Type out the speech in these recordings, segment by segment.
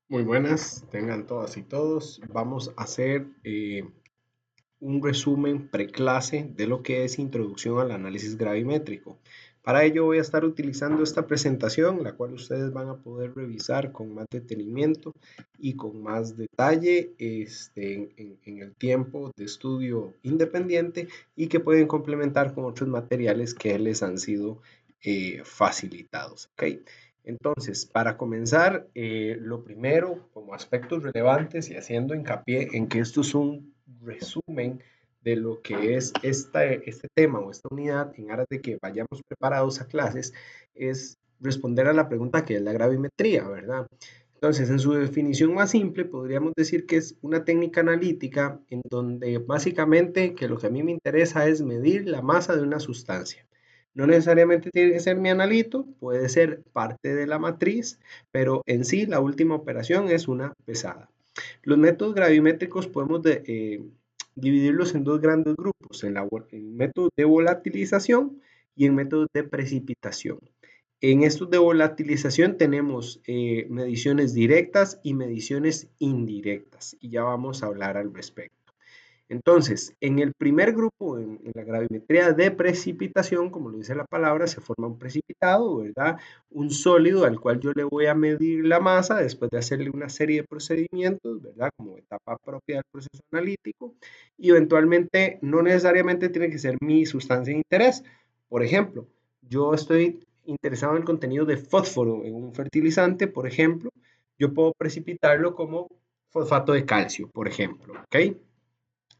Muy buenas, tengan todas y todos. Vamos a hacer un resumen preclase de lo que es Introducción al Análisis Gravimétrico. Para ello voy a estar utilizando esta presentación, la cual ustedes van a poder revisar con más detenimiento y con más detalle en el tiempo de estudio independiente y que pueden complementar con otros materiales que les han sido facilitados. ¿Ok? Entonces, para comenzar, lo primero, como aspectos relevantes y haciendo hincapié en que esto es un resumen de lo que es este tema o esta unidad en aras de que vayamos preparados a clases, es responder a la pregunta que es la gravimetría, ¿verdad? Entonces, en su definición más simple, podríamos decir que es una técnica analítica en donde básicamente que lo que a mí me interesa es medir la masa de una sustancia. No necesariamente tiene que ser mi analito, puede ser parte de la matriz, pero en sí la última operación es una pesada. Los métodos gravimétricos podemos dividirlos en dos grandes grupos, en métodos de volatilización y en métodos de precipitación. En estos de volatilización tenemos mediciones directas y mediciones indirectas y ya vamos a hablar al respecto. Entonces, en el primer grupo, en la gravimetría de precipitación, como lo dice la palabra, se forma un precipitado, ¿verdad? Un sólido al cual yo le voy a medir la masa después de hacerle una serie de procedimientos, ¿verdad? Como etapa propia del proceso analítico. Y eventualmente, no necesariamente tiene que ser mi sustancia de interés. Por ejemplo, yo estoy interesado en el contenido de fósforo en un fertilizante, por ejemplo, yo puedo precipitarlo como fosfato de calcio, por ejemplo, ¿ok?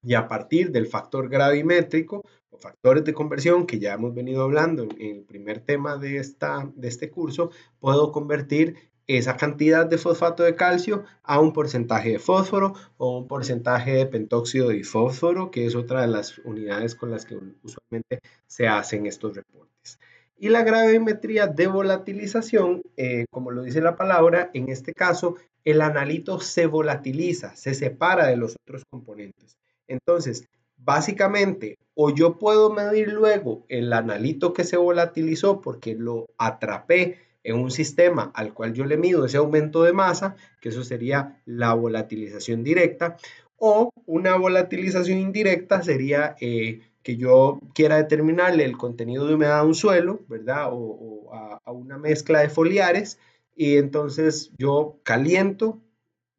Y a partir del factor gravimétrico o factores de conversión que ya hemos venido hablando en el primer tema de este curso, puedo convertir esa cantidad de fosfato de calcio a un porcentaje de fósforo o un porcentaje de pentóxido de fósforo, que es otra de las unidades con las que usualmente se hacen estos reportes. Y la gravimetría de volatilización, como lo dice la palabra, en este caso el analito se volatiliza, se separa de los otros componentes. Entonces, básicamente, o yo puedo medir luego el analito que se volatilizó porque lo atrapé en un sistema al cual yo le mido ese aumento de masa, que eso sería la volatilización directa, o una volatilización indirecta sería que yo quiera determinarle el contenido de humedad a un suelo, ¿verdad? O a una mezcla de foliares, y entonces yo caliento.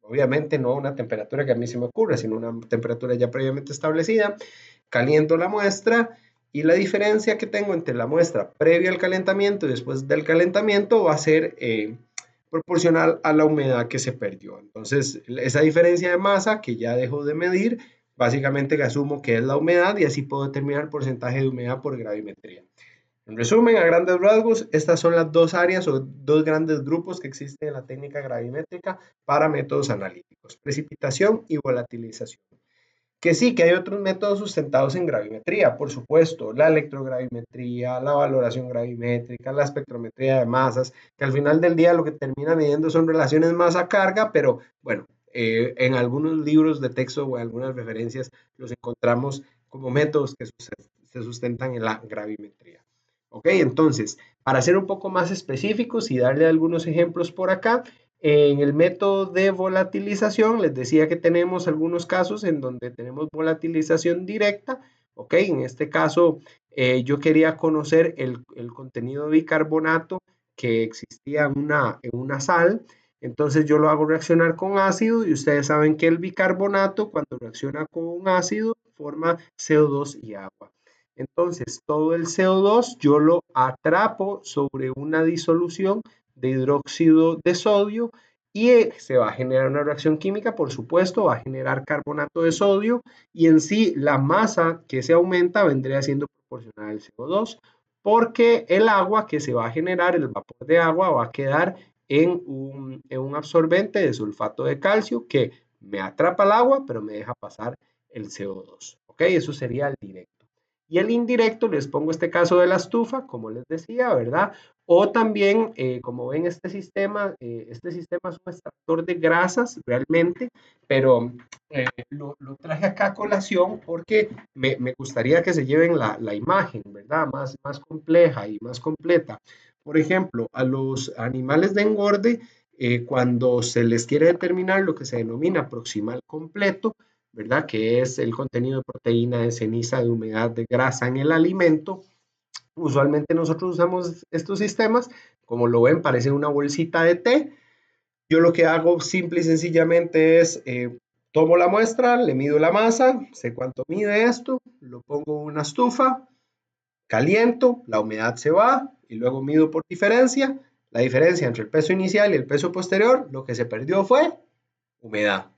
Obviamente no a una temperatura que a mí se me ocurra, sino una temperatura ya previamente establecida. Caliento la muestra y la diferencia que tengo entre la muestra previa al calentamiento y después del calentamiento va a ser proporcional a la humedad que se perdió. Entonces, esa diferencia de masa que ya dejo de medir, básicamente que asumo que es la humedad y así puedo determinar el porcentaje de humedad por gravimetría. En resumen, a grandes rasgos, estas son las dos áreas o dos grandes grupos que existen en la técnica gravimétrica para métodos analíticos, precipitación y volatilización. Que sí, que hay otros métodos sustentados en gravimetría, por supuesto, la electrogravimetría, la valoración gravimétrica, la espectrometría de masas, que al final del día lo que termina midiendo son relaciones masa-carga, pero bueno, en algunos libros de texto o en algunas referencias los encontramos como métodos que se sustentan en la gravimetría. Ok, entonces, para ser un poco más específicos y darle algunos ejemplos por acá, en el método de volatilización, les decía que tenemos algunos casos en donde tenemos volatilización directa. Ok, en este caso yo quería conocer el contenido de bicarbonato que existía en una sal. Entonces yo lo hago reaccionar con ácido y ustedes saben que el bicarbonato cuando reacciona con un ácido forma CO2 y agua. Entonces, todo el CO2 yo lo atrapo sobre una disolución de hidróxido de sodio y se va a generar una reacción química, por supuesto, va a generar carbonato de sodio y en sí la masa que se aumenta vendría siendo proporcional al CO2 porque el agua que se va a generar, el vapor de agua, va a quedar en un absorbente de sulfato de calcio que me atrapa el agua, pero me deja pasar el CO2. ¿Ok? Eso sería el directo. Y el indirecto, les pongo este caso de la estufa, como les decía, ¿verdad? O también, como ven, este sistema es un extractor de grasas realmente, pero lo traje acá a colación porque me gustaría que se lleven la imagen, ¿verdad? Más compleja y más completa. Por ejemplo, a los animales de engorde cuando se les quiere determinar lo que se denomina proximal completo, ¿verdad? Que es el contenido de proteína, de ceniza, de humedad, de grasa en el alimento. Usualmente nosotros usamos estos sistemas, como lo ven, parece una bolsita de té. Yo lo que hago simple y sencillamente es tomo la muestra, le mido la masa, sé cuánto mide esto, lo pongo en una estufa, caliento, la humedad se va y luego mido por diferencia. La diferencia entre el peso inicial y el peso posterior, lo que se perdió fue humedad.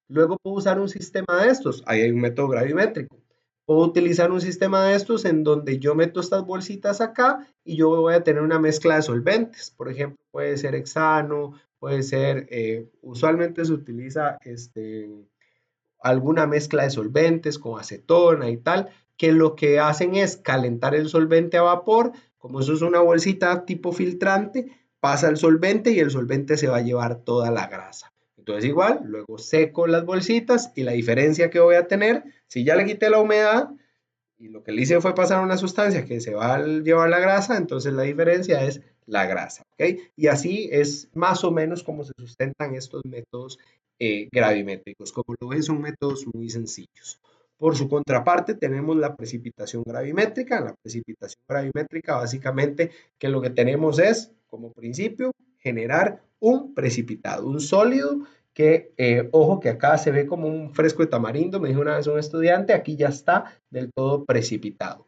Luego puedo usar un sistema de estos. Ahí hay un método gravimétrico. Puedo utilizar un sistema de estos en donde yo meto estas bolsitas acá y yo voy a tener una mezcla de solventes. Por ejemplo, puede ser hexano, puede ser, usualmente se utiliza alguna mezcla de solventes con acetona y tal, que lo que hacen es calentar el solvente a vapor. Como eso es una bolsita tipo filtrante, pasa el solvente y el solvente se va a llevar toda la grasa. Entonces igual, luego seco las bolsitas y la diferencia que voy a tener, si ya le quité la humedad y lo que le hice fue pasar una sustancia que se va a llevar la grasa, entonces la diferencia es la grasa, ¿ok? Y así es más o menos como se sustentan estos métodos gravimétricos. Como lo ven, son métodos muy sencillos. Por su contraparte, tenemos la precipitación gravimétrica. La precipitación gravimétrica, básicamente, que lo que tenemos es, como principio, generar un precipitado, un sólido que, ojo, que acá se ve como un fresco de tamarindo, me dijo una vez un estudiante, aquí ya está del todo precipitado.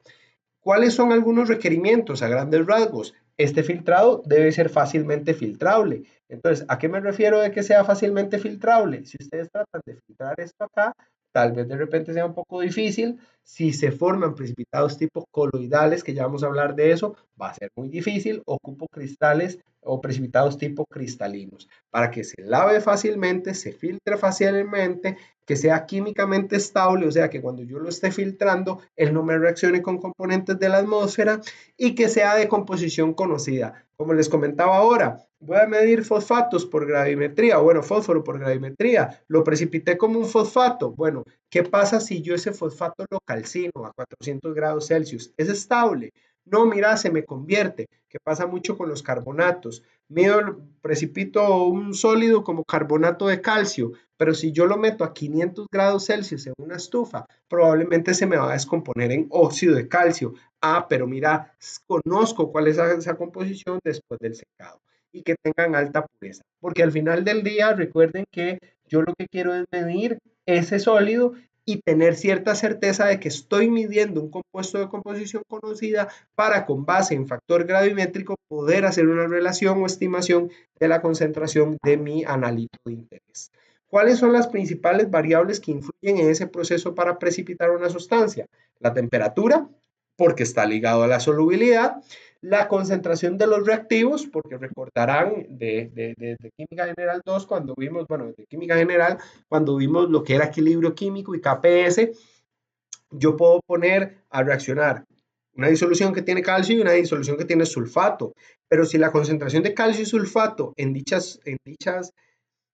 ¿Cuáles son algunos requerimientos a grandes rasgos? Este filtrado debe ser fácilmente filtrable. Entonces, ¿a qué me refiero de que sea fácilmente filtrable? Si ustedes tratan de filtrar esto acá, tal vez de repente sea un poco difícil. Si se forman precipitados tipo coloidales, que ya vamos a hablar de eso, va a ser muy difícil. Ocupo cristales o precipitados tipo cristalinos para que se lave fácilmente, se filtre fácilmente, que sea químicamente estable, o sea, que cuando yo lo esté filtrando, él no me reaccione con componentes de la atmósfera y que sea de composición conocida. Como les comentaba ahora, voy a medir fosfatos por gravimetría, bueno, fósforo por gravimetría, lo precipité como un fosfato. Bueno, ¿qué pasa si yo ese fosfato lo calcino a 400 grados Celsius? ¿Es estable? No, mira, se me convierte, que pasa mucho con los carbonatos. Mido, precipito un sólido como carbonato de calcio, pero si yo lo meto a 500 grados Celsius en una estufa, probablemente se me va a descomponer en óxido de calcio. Ah, pero mira, conozco cuál es esa composición después del secado y que tengan alta pureza. Porque al final del día, recuerden que yo lo que quiero es medir ese sólido y tener cierta certeza de que estoy midiendo un compuesto de composición conocida para, con base en factor gravimétrico, poder hacer una relación o estimación de la concentración de mi analito de interés. ¿Cuáles son las principales variables que influyen en ese proceso para precipitar una sustancia? La temperatura, porque está ligado a la solubilidad, la concentración de los reactivos, porque recordarán de Química General 2 cuando vimos, bueno, de Química General, cuando vimos lo que era equilibrio químico y KPS, yo puedo poner a reaccionar una disolución que tiene calcio y una disolución que tiene sulfato, pero si la concentración de calcio y sulfato en dichas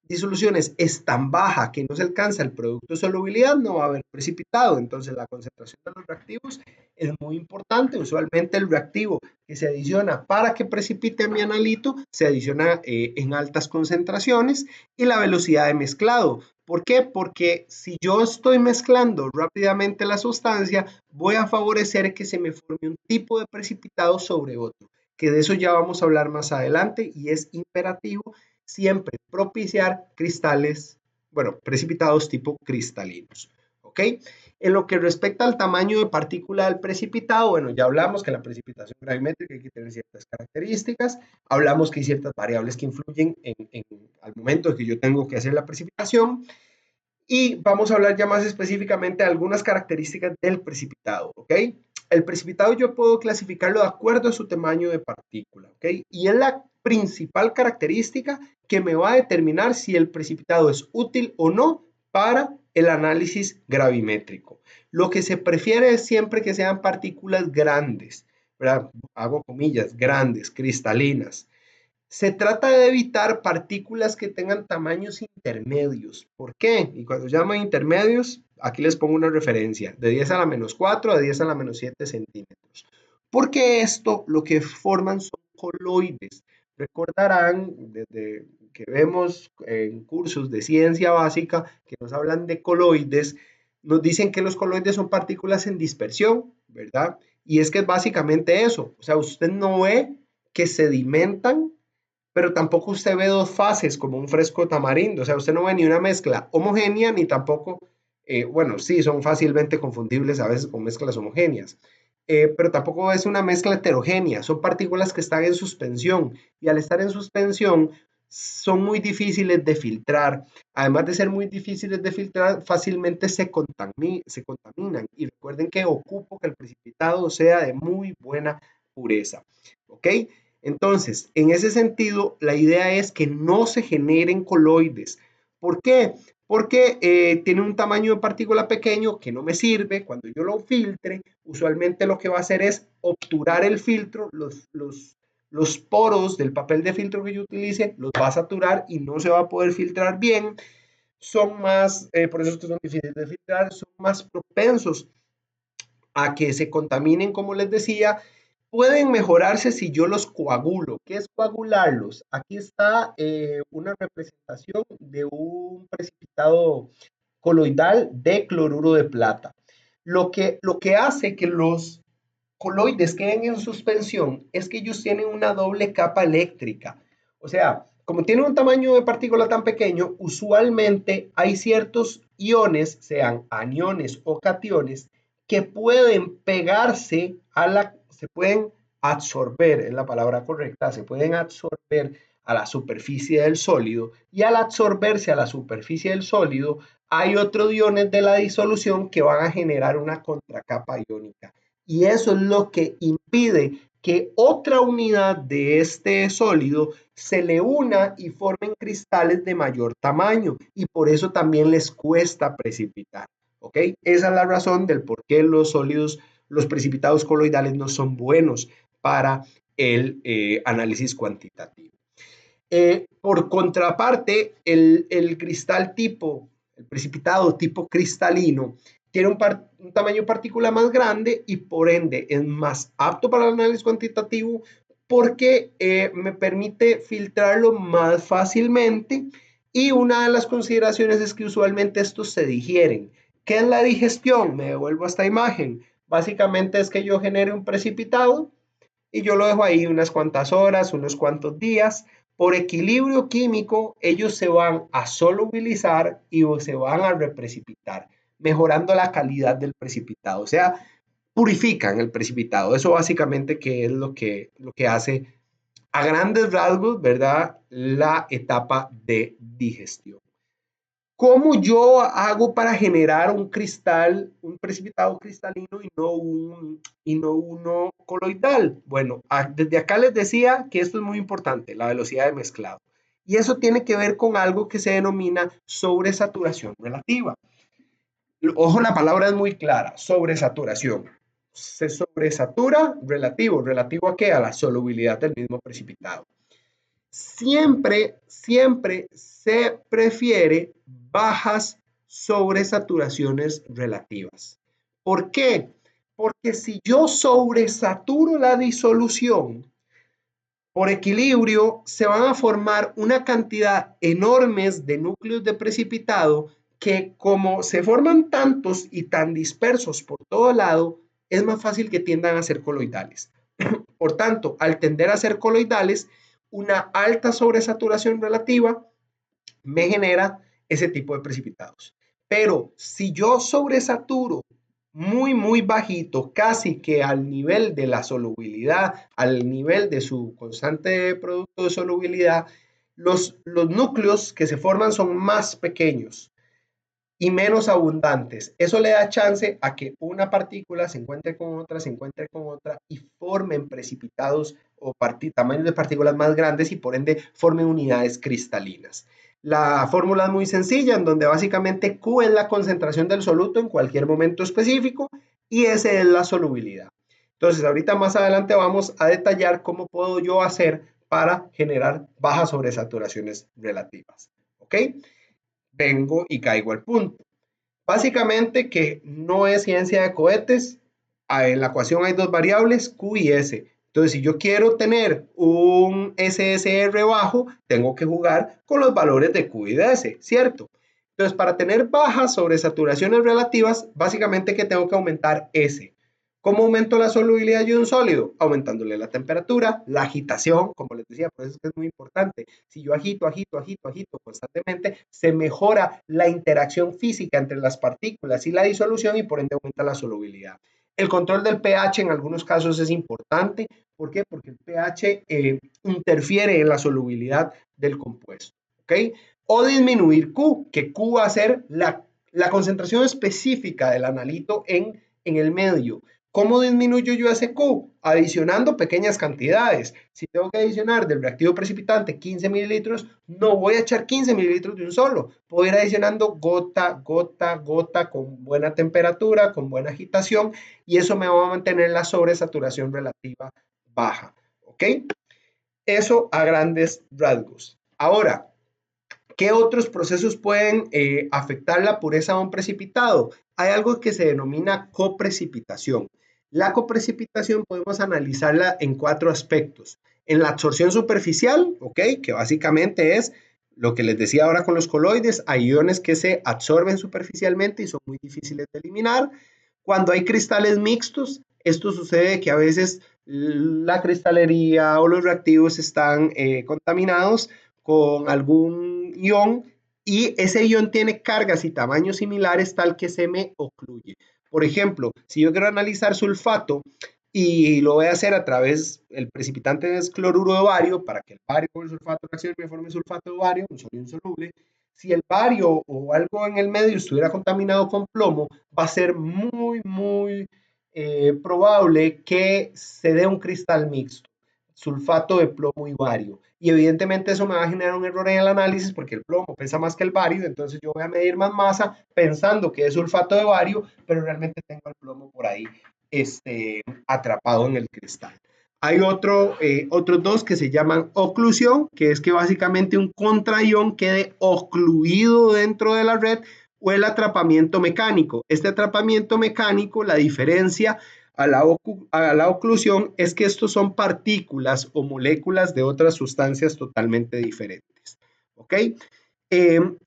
disoluciones es tan baja que no se alcanza el producto de solubilidad, no va a haber precipitado. Entonces, la concentración de los reactivos es muy importante. Usualmente, el reactivo que se adiciona para que precipite mi analito se adiciona en altas concentraciones y la velocidad de mezclado. ¿Por qué? Porque si yo estoy mezclando rápidamente la sustancia, voy a favorecer que se me forme un tipo de precipitado sobre otro, que de eso ya vamos a hablar más adelante y es imperativo siempre propiciar cristales, bueno, precipitados tipo cristalinos. ¿Ok? En lo que respecta al tamaño de partícula del precipitado, bueno, ya hablamos que la precipitación gravimétrica hay que tener ciertas características, hablamos que hay ciertas variables que influyen al momento de que yo tengo que hacer la precipitación, y vamos a hablar ya más específicamente de algunas características del precipitado, ¿ok? El precipitado yo puedo clasificarlo de acuerdo a su tamaño de partícula, ¿ok? Y es la principal característica que me va a determinar si el precipitado es útil o no para el análisis gravimétrico. Lo que se prefiere es siempre que sean partículas grandes, ¿verdad? Hago comillas, grandes, cristalinas. Se trata de evitar partículas que tengan tamaños intermedios. ¿Por qué? Y cuando llamo intermedios, aquí les pongo una referencia, de 10 a la menos 4 a 10 a la menos 7 centímetros. Porque esto lo que forman son coloides. Recordarán desde que vemos en cursos de ciencia básica que nos hablan de coloides, nos dicen que los coloides son partículas en dispersión, ¿verdad? Y es que es básicamente eso, o sea, usted no ve que sedimentan, pero tampoco usted ve dos fases como un fresco tamarindo, o sea, usted no ve ni una mezcla homogénea ni tampoco, bueno, sí, son fácilmente confundibles a veces con mezclas homogéneas, pero tampoco es una mezcla heterogénea, son partículas que están en suspensión y al estar en suspensión son muy difíciles de filtrar. Además de ser muy difíciles de filtrar, fácilmente se contaminan. Y recuerden que ocupo que el precipitado sea de muy buena pureza. ¿Ok? Entonces, en ese sentido, la idea es que no se generen coloides. ¿Por qué? Porque tiene un tamaño de partícula pequeño que no me sirve. Cuando yo lo filtre, usualmente lo que va a hacer es obturar el filtro, los poros del papel de filtro que yo utilice, los va a saturar y no se va a poder filtrar bien. Son más, por eso es que son difíciles de filtrar, son más propensos a que se contaminen, como les decía. Pueden mejorarse si yo los coagulo. ¿Qué es coagularlos? Aquí está una representación de un precipitado coloidal de cloruro de plata. Lo que hace que los coloides queden en suspensión es que ellos tienen una doble capa eléctrica. O sea, como tienen un tamaño de partícula tan pequeño, usualmente hay ciertos iones, sean aniones o cationes, que pueden pegarse se pueden absorber, es la palabra correcta, se pueden absorber a la superficie del sólido y al absorberse a la superficie del sólido hay otros iones de la disolución que van a generar una contracapa iónica y eso es lo que impide que otra unidad de este sólido se le una y formen cristales de mayor tamaño y por eso también les cuesta precipitar. ¿Ok? Esa es la razón del por qué los sólidos, los precipitados coloidales no son buenos para el análisis cuantitativo. Por contraparte, el cristal tipo, el precipitado tipo cristalino, tiene un tamaño partícula más grande y por ende es más apto para el análisis cuantitativo porque me permite filtrarlo más fácilmente y una de las consideraciones es que usualmente estos se digieren. ¿Qué es la digestión? Me devuelvo a esta imagen. Básicamente es que yo genere un precipitado y yo lo dejo ahí unas cuantas horas, unos cuantos días. Por equilibrio químico, ellos se van a solubilizar y se van a reprecipitar, mejorando la calidad del precipitado. O sea, purifican el precipitado. Eso básicamente que es lo que hace a grandes rasgos, ¿verdad? La etapa de digestión. ¿Cómo yo hago para generar un cristal, un precipitado cristalino y no uno coloidal? Bueno, desde acá les decía que esto es muy importante, la velocidad de mezclado. Y eso tiene que ver con algo que se denomina sobresaturación relativa. Ojo, la palabra es muy clara, sobresaturación. Se sobresatura relativo. ¿Relativo a qué? A la solubilidad del mismo precipitado. Siempre se prefiere bajas sobresaturaciones relativas. ¿Por qué? Porque si yo sobresaturo la disolución, por equilibrio se van a formar una cantidad enormes de núcleos de precipitado que como se forman tantos y tan dispersos por todo lado, es más fácil que tiendan a ser coloidales. Por tanto, al tender a ser coloidales, una alta sobresaturación relativa me genera ese tipo de precipitados. Pero si yo sobresaturo muy bajito, casi que al nivel de la solubilidad, al nivel de su constante producto de solubilidad, los núcleos que se forman son más pequeños y menos abundantes. Eso le da chance a que una partícula se encuentre con otra y formen precipitados o tamaños de partículas más grandes y por ende formen unidades cristalinas. La fórmula es muy sencilla, en donde básicamente Q es la concentración del soluto en cualquier momento específico y S es la solubilidad. Entonces, ahorita más adelante vamos a detallar cómo puedo yo hacer para generar bajas sobresaturaciones relativas. ¿Ok? Vengo y caigo al punto. Básicamente que no es ciencia de cohetes. En la ecuación hay dos variables, Q y S. Entonces, si yo quiero tener un SSR bajo, tengo que jugar con los valores de Q y de S, ¿cierto? Entonces, para tener bajas sobresaturaciones relativas, básicamente que tengo que aumentar S. ¿Cómo aumento la solubilidad de un sólido? Aumentándole la temperatura, la agitación, como les decía, por eso es que es muy importante. Si yo agito constantemente, se mejora la interacción física entre las partículas y la disolución y por ende aumenta la solubilidad. El control del pH en algunos casos es importante. ¿Por qué? Porque el pH interfiere en la solubilidad del compuesto. ¿Ok? O disminuir Q, que Q va a ser la concentración específica del analito en el medio. ¿Cómo disminuyo yo ese Q? Adicionando pequeñas cantidades. Si tengo que adicionar del reactivo precipitante 15 mililitros, no voy a echar 15 mililitros de un solo. Puedo ir adicionando gota, gota, gota, con buena temperatura, con buena agitación, y eso me va a mantener la sobresaturación relativa baja. ¿Ok? Eso a grandes rasgos. Ahora, ¿qué otros procesos pueden afectar la pureza de un precipitado? Hay algo que se denomina coprecipitación. La coprecipitación podemos analizarla en 4 aspectos. En la absorción superficial, ¿ok? Que básicamente es lo que les decía ahora con los coloides, hay iones que se absorben superficialmente y son muy difíciles de eliminar. Cuando hay cristales mixtos, esto sucede que a veces la cristalería o los reactivos están contaminados con algún ion y ese ion tiene cargas y tamaños similares tal que se me ocluye. Por ejemplo, si yo quiero analizar sulfato y lo voy a hacer a través, el precipitante es cloruro de bario, para que el bario con el sulfato reaccione y me forme sulfato de bario, un sólido insoluble. Si el bario o algo en el medio estuviera contaminado con plomo, va a ser muy probable que se dé un cristal mixto, sulfato de plomo y bario. Y evidentemente eso me va a generar un error en el análisis porque el plomo pesa más que el bario, entonces yo voy a medir más masa pensando que es sulfato de bario, pero realmente tengo el plomo por ahí atrapado en el cristal. Hay otros dos que se llaman oclusión, que es que básicamente un contraión quede ocluido dentro de la red, o el atrapamiento mecánico. Este atrapamiento mecánico, la diferencia a la oclusión es que estos son partículas o moléculas de otras sustancias totalmente diferentes. ¿Ok?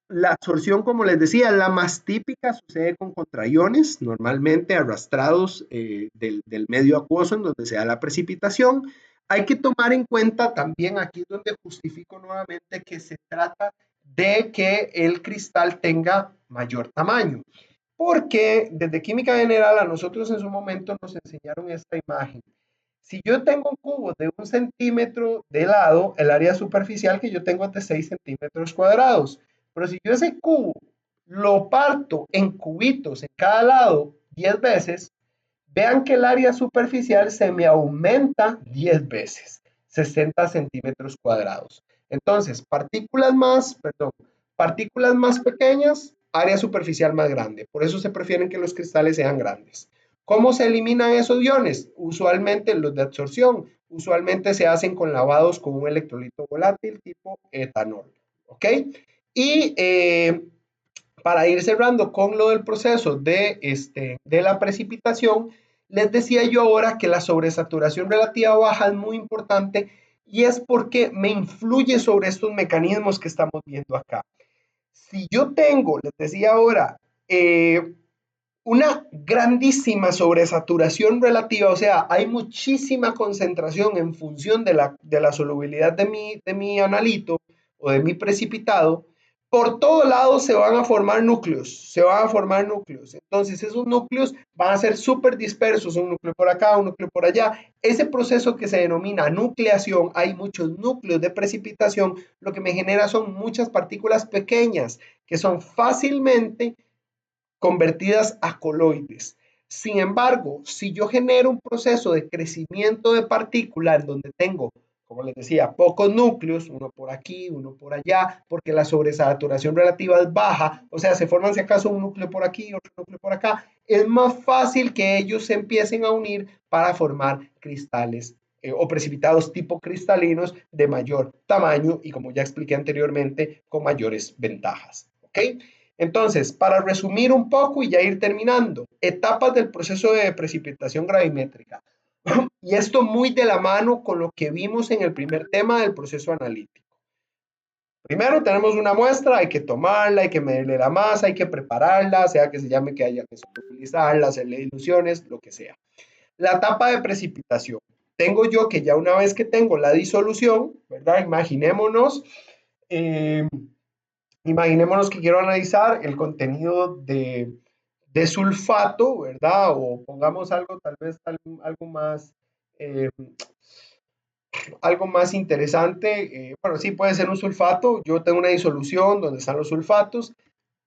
La absorción, como les decía, la más típica sucede con contraiones, normalmente arrastrados del medio acuoso en donde se da la precipitación. Hay que tomar en cuenta también, aquí es donde justifico nuevamente que se trata de que el cristal tenga mayor tamaño. Porque desde química general a nosotros en su momento nos enseñaron esta imagen. Si yo tengo un cubo de 1 centímetro de lado, el área superficial que yo tengo es de 6 centímetros cuadrados. Pero si yo ese cubo lo parto en cubitos en cada lado 10 veces, vean que el área superficial se me aumenta 10 veces, 60 centímetros cuadrados. Entonces, partículas más pequeñas, área superficial más grande. Por eso se prefieren que los cristales sean grandes. ¿Cómo se eliminan esos iones? Usualmente los de absorción, usualmente se hacen con lavados con un electrolito volátil tipo etanol. ¿Ok? Y para ir cerrando con lo del proceso de la precipitación, les decía yo ahora que la sobresaturación relativa baja es muy importante y es porque me influye sobre estos mecanismos que estamos viendo acá. Si yo tengo, les decía ahora, una grandísima sobresaturación relativa, o sea, hay muchísima concentración en función de la solubilidad de mi analito o de mi precipitado, por todos lados se van a formar núcleos, Entonces, esos núcleos van a ser súper dispersos, un núcleo por acá, un núcleo por allá. Ese proceso que se denomina nucleación, hay muchos núcleos de precipitación, lo que me genera son muchas partículas pequeñas que son fácilmente convertidas a coloides. Sin embargo, si yo genero un proceso de crecimiento de partículas donde tengo, como les decía, pocos núcleos, uno por aquí, uno por allá, porque la sobresaturación relativa es baja, o sea, se forman si acaso un núcleo por aquí, otro núcleo por acá, es más fácil que ellos se empiecen a unir para formar cristales o precipitados tipo cristalinos de mayor tamaño y, como ya expliqué anteriormente, con mayores ventajas. ¿Ok? Entonces, para resumir un poco y ya ir terminando, etapas del proceso de precipitación gravimétrica. Y esto muy de la mano con lo que vimos en el primer tema del proceso analítico. Primero tenemos una muestra, hay que tomarla, hay que medirle la masa, hay que prepararla, sea que se llame que haya que solubilizarla, hacerle diluciones, lo que sea. La etapa de precipitación. Tengo yo que ya una vez que tengo la disolución, ¿verdad? Eh, imaginémonos que quiero analizar el contenido de sulfato, ¿verdad? O pongamos algo, tal vez eh, algo más interesante. Bueno, sí puede ser un sulfato. Yo tengo una disolución donde están los sulfatos.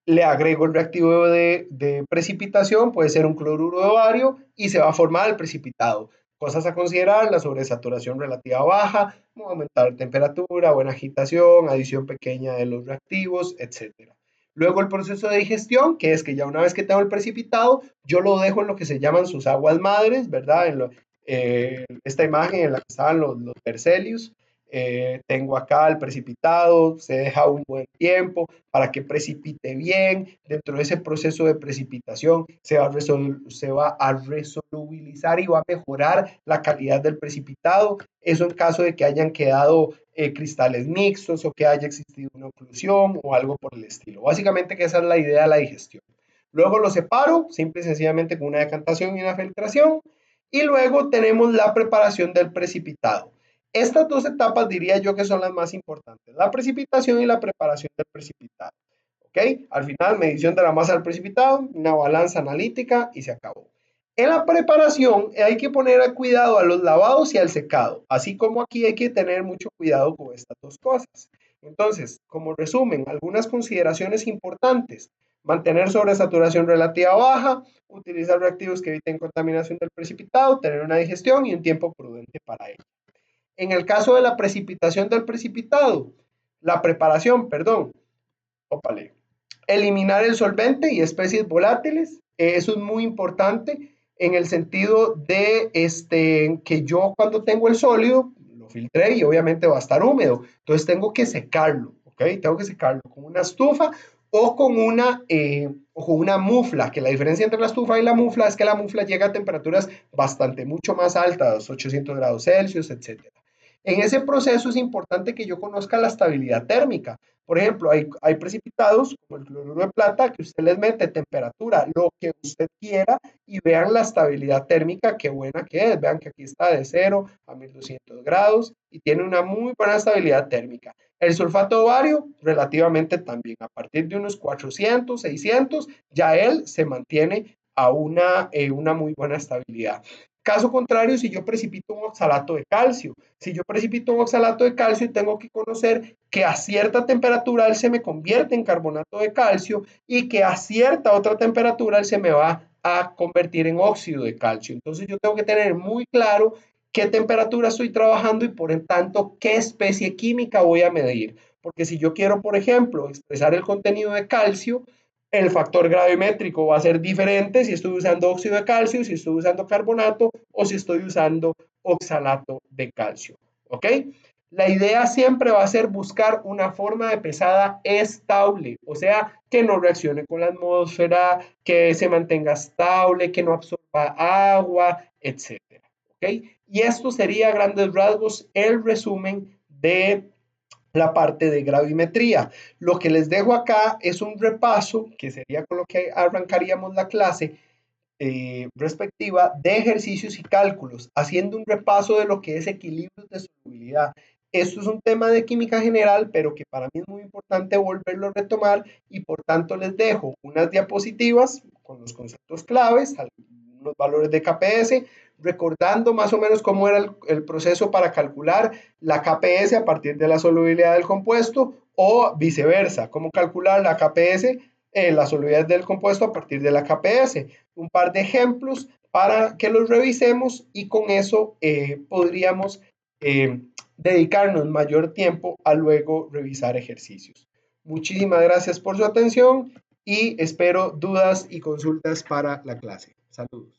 Le agrego el reactivo de precipitación, puede ser un cloruro de bario, y se va a formar el precipitado. Cosas a considerar: la sobresaturación relativa baja, aumentar temperatura, buena agitación, adición pequeña de los reactivos, etcétera. Luego el proceso de digestión, que es que ya una vez que tengo el precipitado, yo lo dejo en lo que se llaman sus aguas madres, ¿verdad? Esta imagen en la que estaban los Berzelius. Tengo acá el precipitado, se deja un buen tiempo para que precipite bien. Dentro de ese proceso de precipitación se va a resolubilizar y va a mejorar la calidad del precipitado. Eso en caso de que hayan quedado cristales mixtos o que haya existido una oclusión o algo por el estilo. Básicamente que esa es la idea de la digestión. Luego lo separo, simple y sencillamente con una decantación y una filtración. Y luego tenemos la preparación del precipitado. Estas dos etapas diría yo que son las más importantes: la precipitación y la preparación del precipitado. ¿Ok? Al final, medición de la masa del precipitado, una balanza analítica y se acabó. En la preparación hay que poner cuidado a los lavados y al secado, así como aquí hay que tener mucho cuidado con estas dos cosas. Entonces, como resumen, algunas consideraciones importantes: mantener sobresaturación relativa baja, utilizar reactivos que eviten contaminación del precipitado, tener una digestión y un tiempo prudente para ello. En el caso de la precipitación del precipitado, la preparación, perdón, ópale, eliminar el solvente y especies volátiles. Eso es muy importante en el sentido de que yo cuando tengo el sólido, lo filtré y obviamente va a estar húmedo. Entonces tengo que secarlo, ¿ok? Tengo que secarlo con una estufa o con una mufla, que la diferencia entre la estufa y la mufla es que la mufla llega a temperaturas bastante mucho más altas, 800 grados Celsius, etcétera. En ese proceso es importante que yo conozca la estabilidad térmica. Por ejemplo, hay precipitados como el cloruro de plata que usted les mete temperatura, lo que usted quiera, y vean la estabilidad térmica, qué buena que es. Vean que aquí está de 0 a 1200 grados y tiene una muy buena estabilidad térmica. El sulfato de bario, relativamente también, a partir de unos 400, 600, ya él se mantiene a una muy buena estabilidad. Caso contrario, si yo precipito un oxalato de calcio, tengo que conocer que a cierta temperatura él se me convierte en carbonato de calcio y que a cierta otra temperatura él se me va a convertir en óxido de calcio. Entonces yo tengo que tener muy claro qué temperatura estoy trabajando y por tanto qué especie química voy a medir. Porque si yo quiero, por ejemplo, expresar el contenido de calcio, el factor gravimétrico va a ser diferente si estoy usando óxido de calcio, si estoy usando carbonato o si estoy usando oxalato de calcio. ¿Ok? La idea siempre va a ser buscar una forma de pesada estable, o sea, que no reaccione con la atmósfera, que se mantenga estable, que no absorba agua, etcétera. ¿Ok? Y esto sería a grandes rasgos el resumen de la parte de gravimetría. Lo que les dejo acá es un repaso, que sería con lo que arrancaríamos la clase respectiva, de ejercicios y cálculos, haciendo un repaso de lo que es equilibrios de solubilidad. Esto es un tema de química general, pero que para mí es muy importante volverlo a retomar y por tanto les dejo unas diapositivas con los conceptos claves, algunos valores de KPS, recordando más o menos cómo era el proceso para calcular la KPS a partir de la solubilidad del compuesto o viceversa, cómo calcular la KPS, la solubilidad del compuesto a partir de la KPS. Un par de ejemplos para que los revisemos y con eso podríamos dedicarnos mayor tiempo a luego revisar ejercicios. Muchísimas gracias por su atención y espero dudas y consultas para la clase. Saludos.